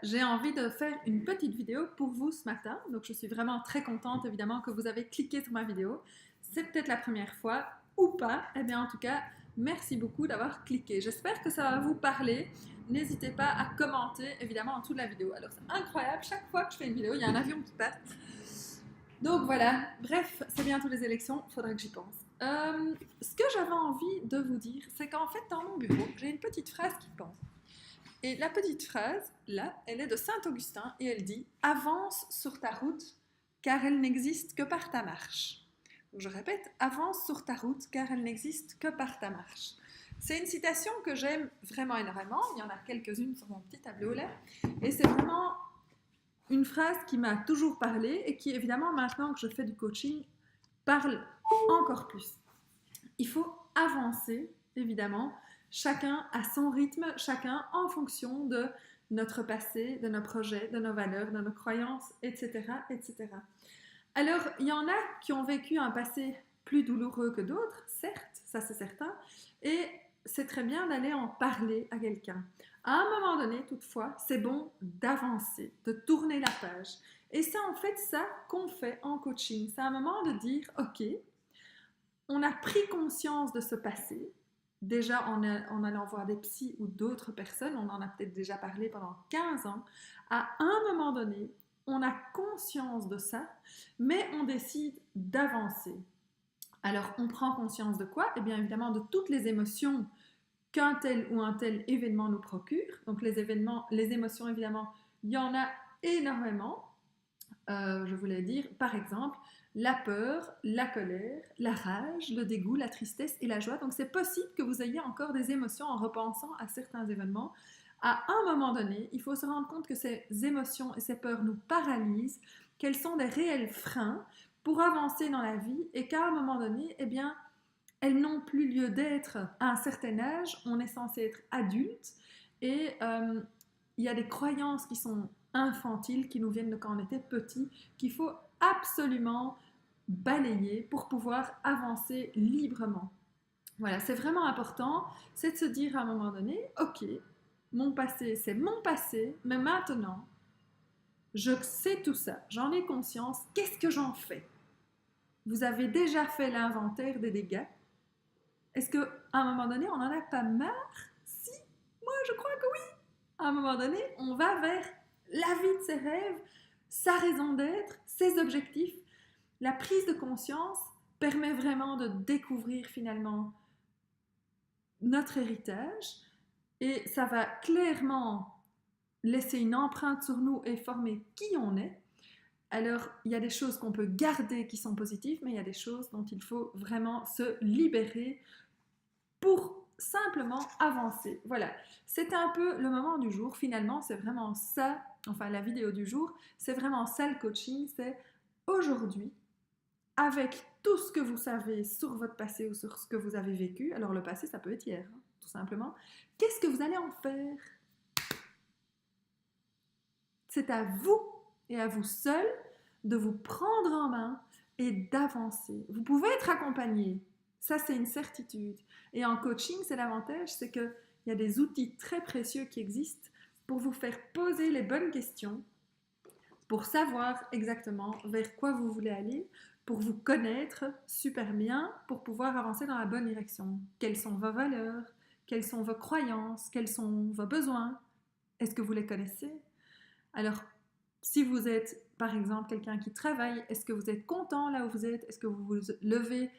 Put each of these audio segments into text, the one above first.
j'ai envie de faire une petite vidéo pour vous ce matin. Donc, je suis vraiment très contente, évidemment, que vous avez cliqué sur ma vidéo. C'est peut-être la première fois ou pas. Eh bien, en tout cas, merci beaucoup d'avoir cliqué. J'espère que ça va vous parler. N'hésitez pas à commenter, évidemment, en dessous de la vidéo. Alors, c'est incroyable. Chaque fois que je fais une vidéo, il y a un avion qui passe. Donc, voilà. Bref, c'est bientôt les élections. Il faudra que j'y pense. Ce que j'avais envie de vous dire, c'est qu'en fait, dans mon bureau, j'ai une petite phrase qui pense. Et la petite phrase, là, elle est de Saint-Augustin et elle dit « Avance sur ta route, car elle n'existe que par ta marche. » Donc je répète, « Avance sur ta route, car elle n'existe que par ta marche. » C'est une citation que j'aime vraiment énormément. Il y en a quelques-unes sur mon petit tableau là. Et c'est vraiment une phrase qui m'a toujours parlé et qui, évidemment, maintenant que je fais du coaching, parle encore plus. Il faut avancer, évidemment, chacun à son rythme, chacun en fonction de notre passé, de nos projets, de nos valeurs, de nos croyances, etc., etc. Alors, il y en a qui ont vécu un passé plus douloureux que d'autres, certes, ça c'est certain, et c'est très bien d'aller en parler à quelqu'un. À un moment donné, toutefois, c'est bon d'avancer, de tourner la page. Et c'est en fait ça qu'on fait en coaching. C'est un moment de dire, ok, on a pris conscience de ce passé, déjà en allant voir des psys ou d'autres personnes, on en a peut-être déjà parlé pendant 15 ans, à un moment donné, on a conscience de ça, mais on décide d'avancer. Alors, on prend conscience de quoi? Eh bien, évidemment, de toutes les émotions qu'un tel ou un tel événement nous procure. Donc, les émotions, évidemment, il y en a énormément. Je voulais dire, par exemple, la peur, la colère, la rage, le dégoût, la tristesse et la joie. Donc c'est possible que vous ayez encore des émotions en repensant à certains événements. À un moment donné, il faut se rendre compte que ces émotions et ces peurs nous paralysent, qu'elles sont des réels freins pour avancer dans la vie et qu'à un moment donné, eh bien, elles n'ont plus lieu d'être à un certain âge. On est censé être adulte et il y a des croyances qui sont infantiles qui nous viennent de quand on était petit, qu'il faut absolument balayer pour pouvoir avancer librement. Voilà, c'est vraiment important, c'est de se dire à un moment donné, ok, mon passé, c'est mon passé, mais maintenant, je sais tout ça, j'en ai conscience, qu'est-ce que j'en fais? Vous avez déjà fait l'inventaire des dégâts? Est-ce qu'à un moment donné, on n'en a pas marre? Si, moi je crois que oui. À un moment donné, on va vers la vie de ses rêves, sa raison d'être, ses objectifs. La prise de conscience permet vraiment de découvrir finalement notre héritage et ça va clairement laisser une empreinte sur nous et former qui on est. Alors, il y a des choses qu'on peut garder qui sont positives, mais il y a des choses dont il faut vraiment se libérer pour simplement avancer. Voilà, c'était un peu le moment du jour. Finalement, c'est vraiment ça, enfin la vidéo du jour, c'est vraiment ça le coaching, c'est aujourd'hui, avec tout ce que vous savez sur votre passé ou sur ce que vous avez vécu, alors le passé, ça peut être hier, hein, tout simplement, qu'est-ce que vous allez en faire? C'est à vous et à vous seul de vous prendre en main et d'avancer. Vous pouvez être accompagné, ça c'est une certitude. Et en coaching, c'est l'avantage, c'est qu'il y a des outils très précieux qui existent pour vous faire poser les bonnes questions, pour savoir exactement vers quoi vous voulez aller, pour vous connaître super bien, pour pouvoir avancer dans la bonne direction. Quelles sont vos valeurs? Quelles sont vos croyances? Quels sont vos besoins? Est-ce que vous les connaissez? Alors, si vous êtes, par exemple, quelqu'un qui travaille, est-ce que vous êtes content là où vous êtes? Est-ce que vous vous levez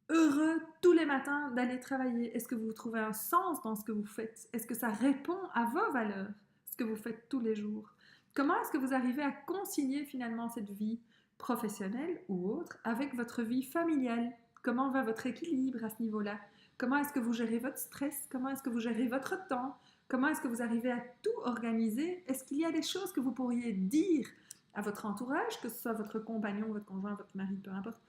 heureux tous les matins d'aller travailler? Est-ce que vous trouvez un sens dans ce que vous faites? Est-ce que ça répond à vos valeurs, ce que vous faites tous les jours? Comment est-ce que vous arrivez à concilier finalement cette vie professionnelle ou autre avec votre vie familiale? Comment va votre équilibre à ce niveau-là? Comment est-ce que vous gérez votre stress? Comment est-ce que vous gérez votre temps? Comment est-ce que vous arrivez à tout organiser? Est-ce qu'il y a des choses que vous pourriez dire à votre entourage, que ce soit votre compagnon, votre conjoint, votre mari, peu importe,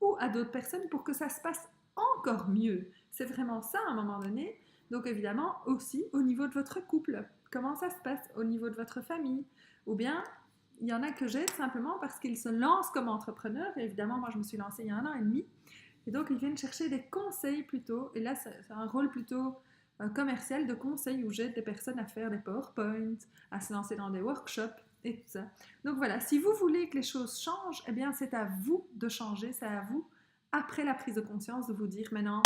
ou à d'autres personnes pour que ça se passe encore mieux? C'est vraiment ça à un moment donné. Donc évidemment aussi au niveau de votre couple. Comment ça se passe au niveau de votre famille? Ou bien, il y en a que j'aide simplement parce qu'ils se lancent comme entrepreneurs. Et évidemment, moi, je me suis lancée il y a 1 an et demi. Et donc, ils viennent chercher des conseils plutôt. Et là, c'est un rôle plutôt commercial de conseils où j'aide des personnes à faire des PowerPoint, à se lancer dans des workshops et tout ça. Donc voilà, si vous voulez que les choses changent, eh bien c'est à vous de changer, c'est à vous, après la prise de conscience, de vous dire maintenant,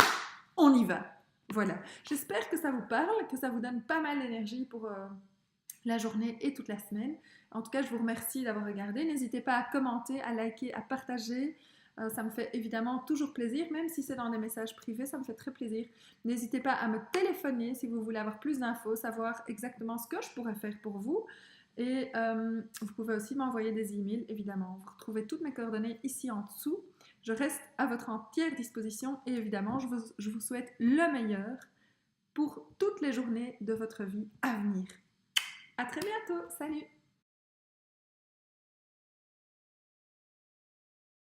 on y va. Voilà, j'espère que ça vous parle, que ça vous donne pas mal d'énergie pour la journée et toute la semaine. En tout cas, je vous remercie d'avoir regardé. N'hésitez pas à commenter, à liker, à partager. Ça me fait évidemment toujours plaisir, même si c'est dans des messages privés, ça me fait très plaisir. N'hésitez pas à me téléphoner si vous voulez avoir plus d'infos, savoir exactement ce que je pourrais faire pour vous. Et vous pouvez aussi m'envoyer des emails, évidemment. Vous retrouvez toutes mes coordonnées ici en dessous. Je reste à votre entière disposition et évidemment, je vous souhaite le meilleur pour toutes les journées de votre vie à venir. À très bientôt. Salut!